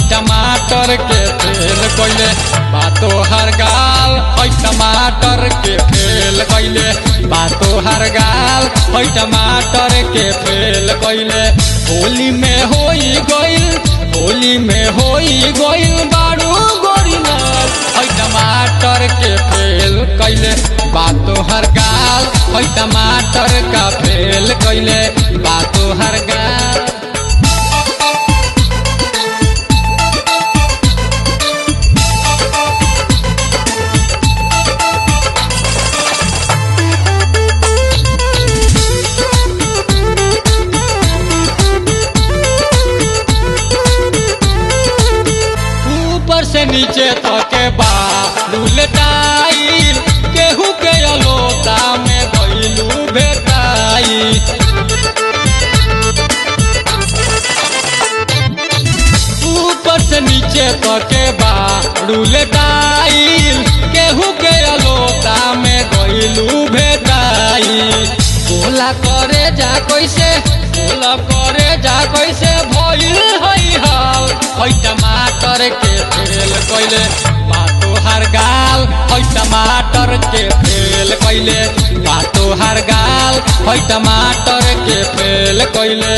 टमाटर के फेल कइले बातो हर गाल टमाटर के फेल कइले बातो हर गाल टमाटर के फेल कइले होली में होई गइल बारू गोरी लाल टमाटर के फेल कइले बातो हर गाल टमाटर का फेल कइले बातो हर गाल। ऊपर से नीचे तके बालू टाइल केहू के अलोता में गइलू बेटाई ऊपर से नीचे तके बालू टाइल केहू के अलोता में गइलू बेटाई बोला करे जा कैसे भइल हई हाल टमाटर के फेल कइले बातो हर गाल टमाटर के फेल कइले बातो हर गाल टमाटर के फेल कइले।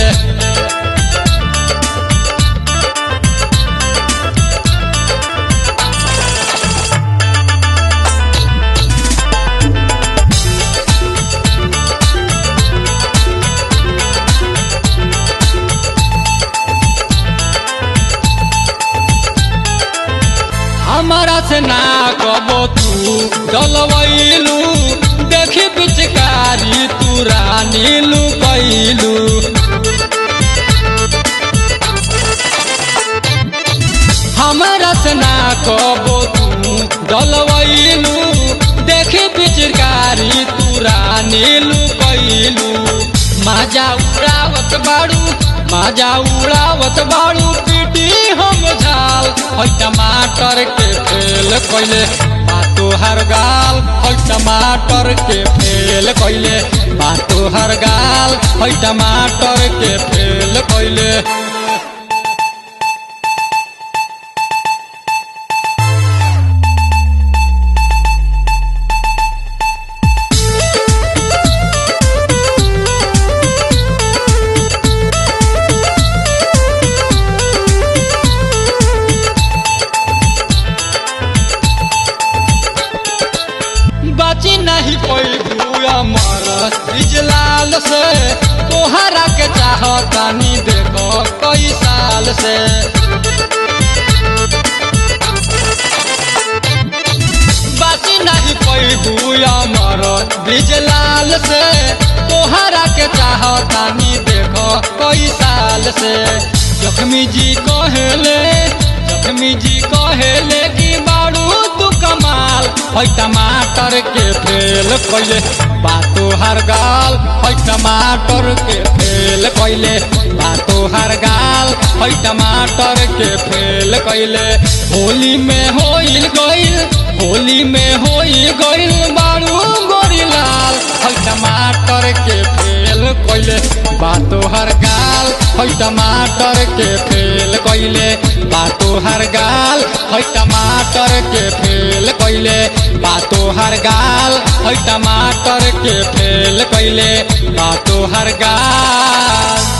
हमारा से ना कबो तू डलवैलू देखी पिचकारी तू रानी लुकैलू हमारा से ना कबो तू डलवैलू देखी पिचकारी तू रानी लुकैलू माजा उड़ावत बाड़ू पीटी हम झाल टमाटर के फेल कइले बातो हर गाल टमाटर के फेल कइले बातो हर गाल टमाटर के फेल कइले। बची नहीं कोई अमर लाल से तोहरा के चाहतानी देखो कई साल से बची नहीं कोई अमर लाल से तोहरा के चाहतानी देखो कई साल से जख्मी जी कहेले कि बारू तू कमाल टमाटर के फेल कइले बातो हर गाल टमाटर के फेल कइले बातो हर गाल टमाटर के फेल कइले होली में होई गइल बारू गोरी लाल टमाटर के फेल कइले बातो हर गाल टमाटर के फेल कइले बातो हर गाल टमाटर के फेल कइले बातो हर गाल टमाटर के फेल कइले बातो हर गाल।